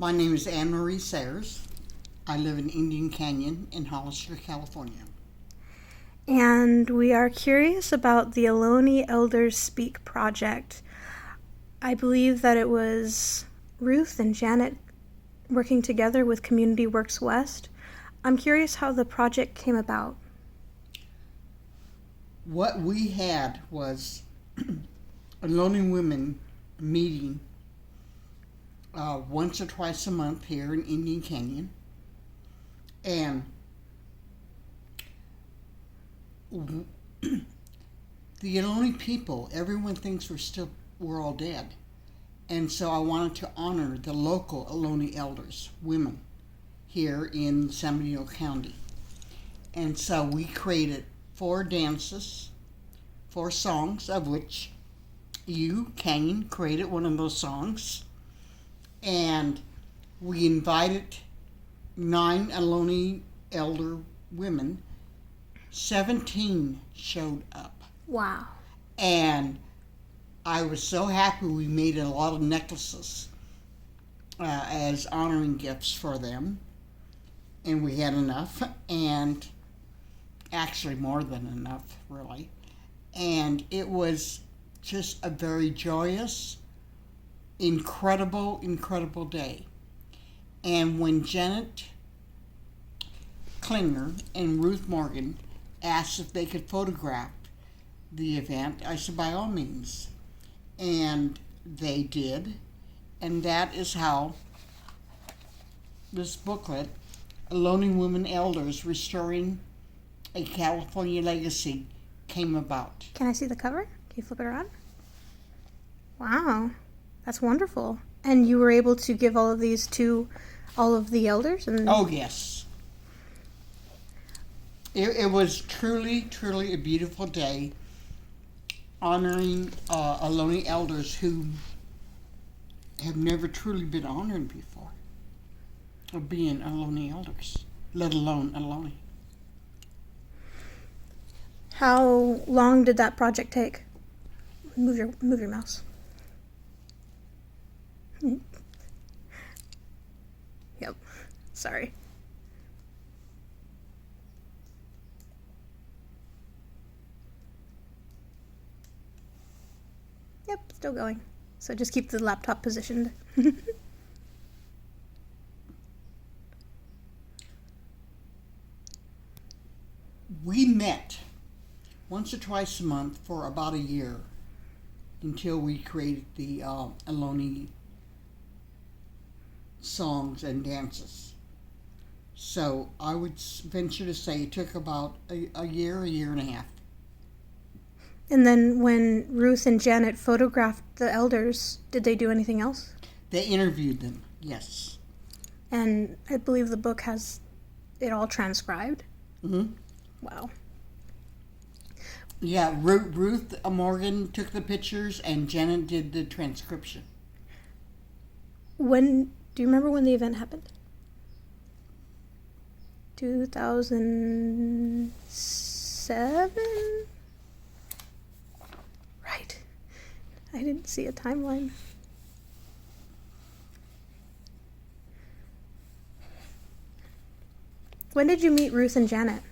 My name is Anne Marie Sayers. I live in Indian Canyon in Hollister, California. And we are curious about the Ohlone Elders Speak project. I believe that it was Ruth and Janet working together with Community Works West. I'm curious how the project came about. What we had was Ohlone women meeting once or twice a month here in Indian Canyon. And the Ohlone people, everyone thinks we're all dead. And so I wanted to honor the local Ohlone elders, women, here in San Bernardino County. And so we created 4 dances, 4 songs, of which you, Canyon, created one of those songs. And we invited 9 Ohlone elder women. 17 showed up. Wow. And I was so happy we made a lot of necklaces as honoring gifts for them. And we had enough, and actually more than enough, really. And it was just a very joyous, incredible day. And when Janet Klinger and Ruth Morgan asked if they could photograph the event, I said, by all means. And they did. And that is how this booklet, Ohlone Women Elders Restoring a California Legacy, came about. Can I see the cover? Can you flip it around? Wow, that's wonderful. And you were able to give all of these to all of the elders? Oh, yes. It was truly a beautiful day honoring Ohlone elders who have never truly been honored before of being Ohlone elders, let alone Ohlone. How long did that project take? Move your mouse. Yep. Sorry. Yep, still going. So just keep the laptop positioned. We met once or twice a month for about a year until we created the Ohlone songs and dances. So I would venture to say it took about a year and a half. And then when Ruth and Janet photographed the elders, did they do anything else? They interviewed them, yes. And I believe the book has it all transcribed. Mm-hmm. Wow. Yeah, Ruth Morgan took the pictures and Janet did the transcription. Do you remember when the event happened? 2007? Right. I didn't see a timeline. When did you meet Ruth and Janet?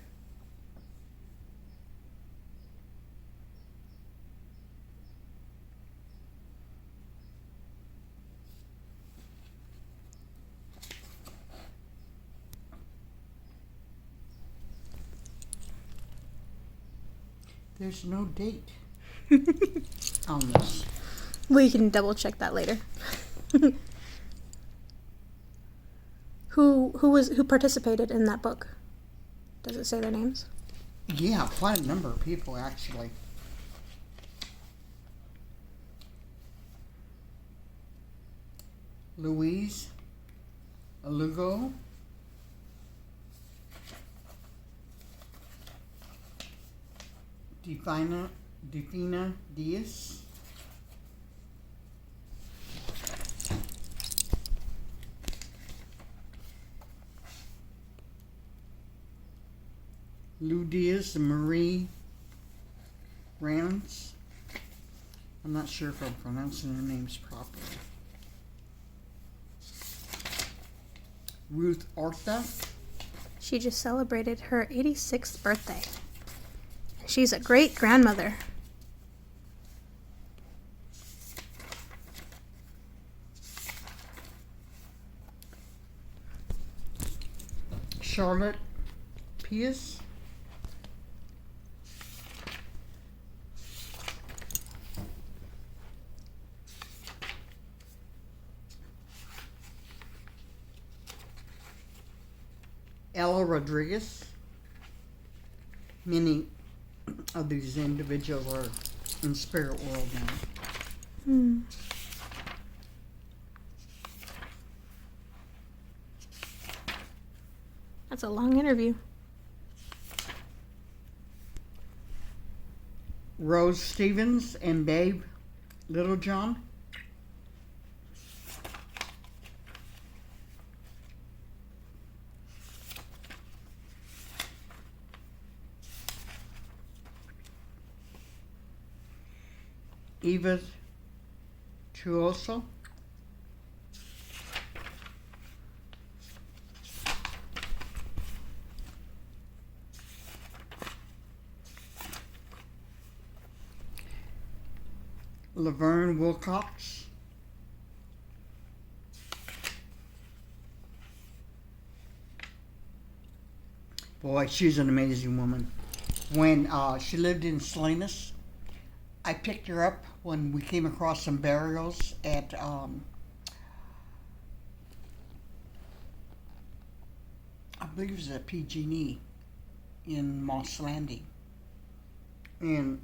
There's no date on this. We can double check that later. Who participated in that book? Does it say their names? Yeah, quite a number of people actually. Louise Alugo, Defina Diaz, Lou Diaz and Marie Rance. I'm not sure if I'm pronouncing their names properly. Ruth Ortha. She just celebrated her 86th birthday. She's a great grandmother. Charlotte Pius. Ella Rodriguez. Many of these individuals are in spirit world now. That's a long interview. Rose Stevens and Babe Littlejohn. Eva Chuoso. Laverne Wilcox. Boy, she's an amazing woman. When she lived in Salinas, I picked her up when we came across some burials at I believe it was at PG&E in Moss Landing. And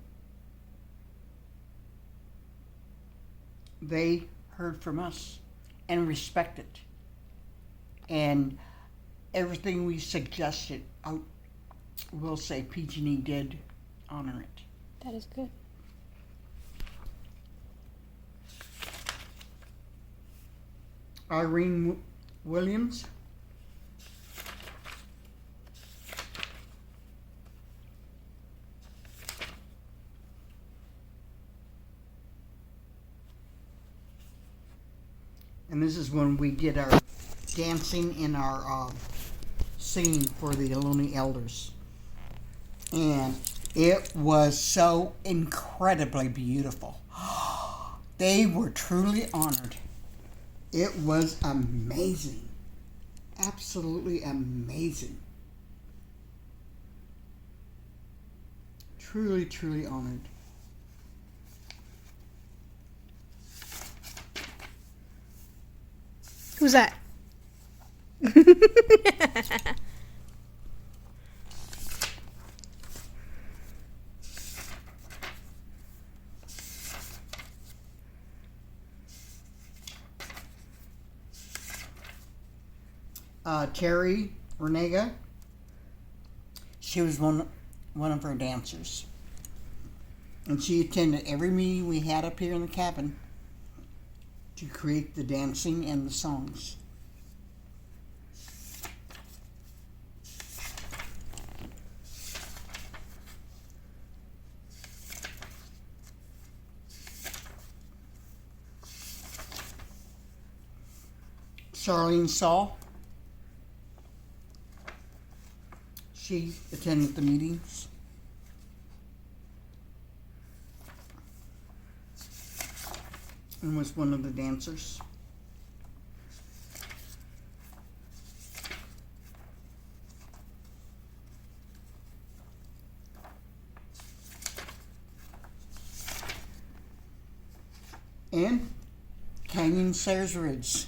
they heard from us and respected. And everything we suggested, I will say PG&E did honor it. That is good. Irene Williams. And this is when we did our dancing and our singing for the Ohlone elders. And it was so incredibly beautiful. They were truly honored. It was amazing. Absolutely amazing. Truly, truly honored. Who's that? Terry Renega. She was one of our dancers. And she attended every meeting we had up here in the cabin to create the dancing and the songs. Charlene Saul. She attended the meetings. And was one of the dancers. And Canyon Sayers Ridge.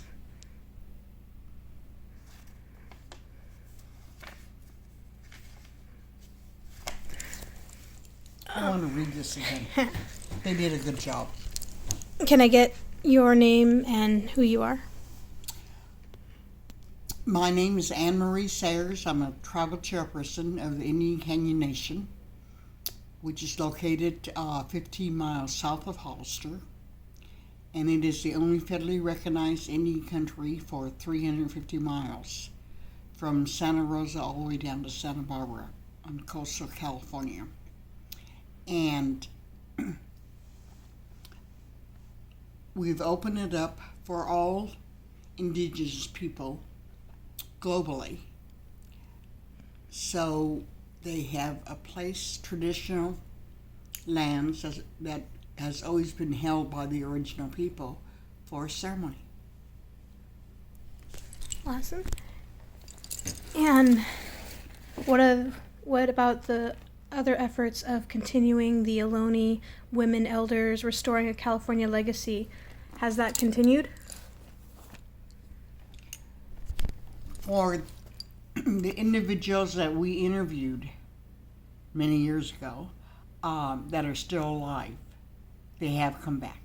I want to read this again. They did a good job. Can I get your name and who you are? My name is Anne Marie Sayers. I'm a tribal chairperson of the Indian Canyon Nation, which is located 15 miles south of Hollister. And it is the only federally recognized Indian country for 350 miles, from Santa Rosa all the way down to Santa Barbara on coastal California. And we've opened it up for all indigenous people globally. So they have a place, traditional lands that has always been held by the original people for a ceremony. Awesome. And what about the other efforts of continuing the Ohlone women elders, restoring a California legacy? Has that continued? For the individuals that we interviewed many years ago that are still alive, they have come back.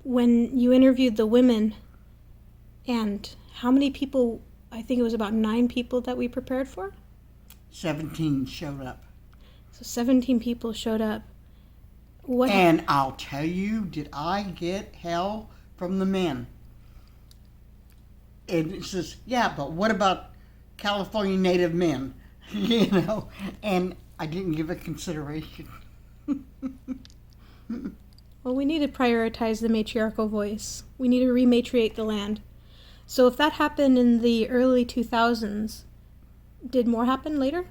When you interviewed the women, and how many people, I think it was about 9 people that we prepared for? 17 showed up. So 17 people showed up. And I'll tell you, did I get hell from the men? And it says, yeah, but what about California Native men? You know, and I didn't give it consideration. Well, we need to prioritize the matriarchal voice. We need to rematriate the land. So if that happened in the early 2000s, did more happen later?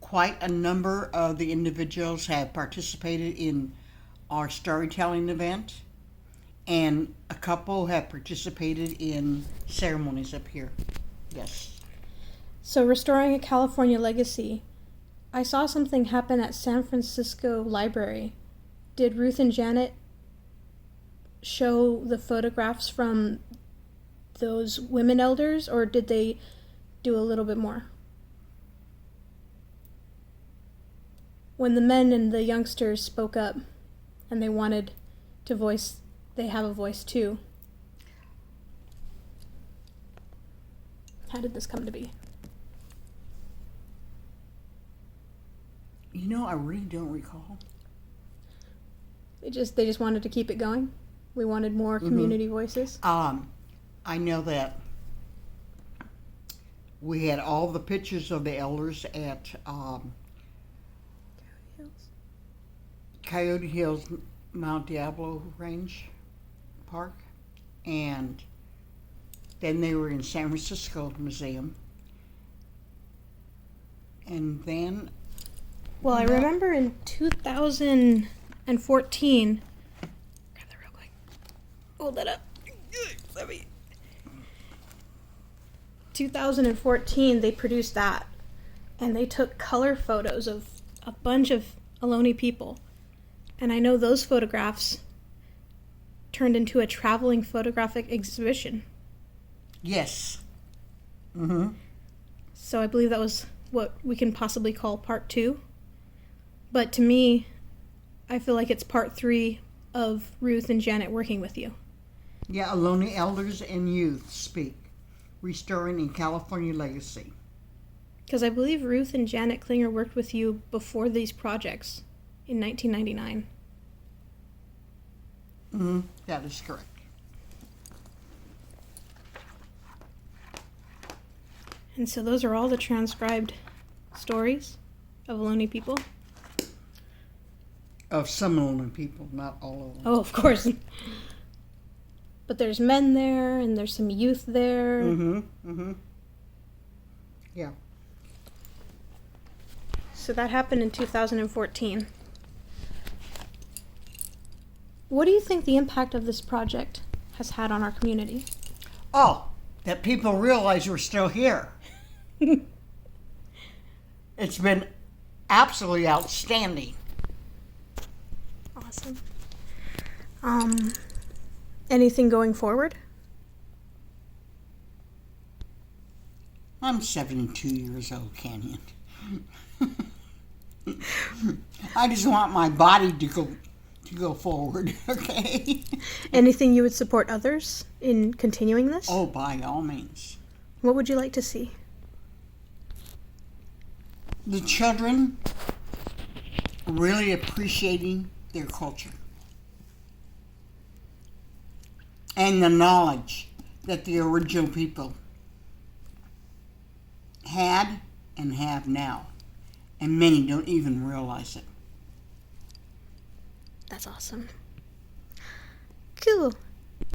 Quite a number of the individuals have participated in our storytelling event, and a couple have participated in ceremonies up here. Yes. So restoring a California legacy. I saw something happen at San Francisco Library. Did Ruth and Janet show the photographs from those women elders, or did they do a little bit more? When the men and the youngsters spoke up and they wanted to voice, they have a voice too. How did this come to be? You know, I really don't recall. They just wanted to keep it going. We wanted more community voices. I know that we had all the pictures of the elders at Coyote Hills Mount Diablo Range Park, and then they were in San Francisco Museum, and then well, I remember in 2014, grab that real quick, hold that up, 2014 they produced that, and they took color photos of a bunch of Ohlone people, and I know those photographs turned into a traveling photographic exhibition. Yes. So I believe that was what we can possibly call part 2. But to me, I feel like it's part 3 of Ruth and Janet working with you. Yeah, Ohlone elders and youth speak, restoring a California legacy. Because I believe Ruth and Janet Klinger worked with you before these projects in 1999. That is correct. And so those are all the transcribed stories of Ohlone people. Of some Ohlone people, not all of them. Oh, of course. But there's men there, and there's some youth there. Yeah. So that happened in 2014. What do you think the impact of this project has had on our community? Oh, that people realize we're still here. It's been absolutely outstanding. Awesome. Anything going forward? I'm 72 years old, Canyon. I just want my body to go forward, okay? Anything you would support others in continuing this? Oh, by all means. What would you like to see? The children really appreciating their culture and the knowledge that the original people had and have now, and many don't even realize it. That's awesome. Cool.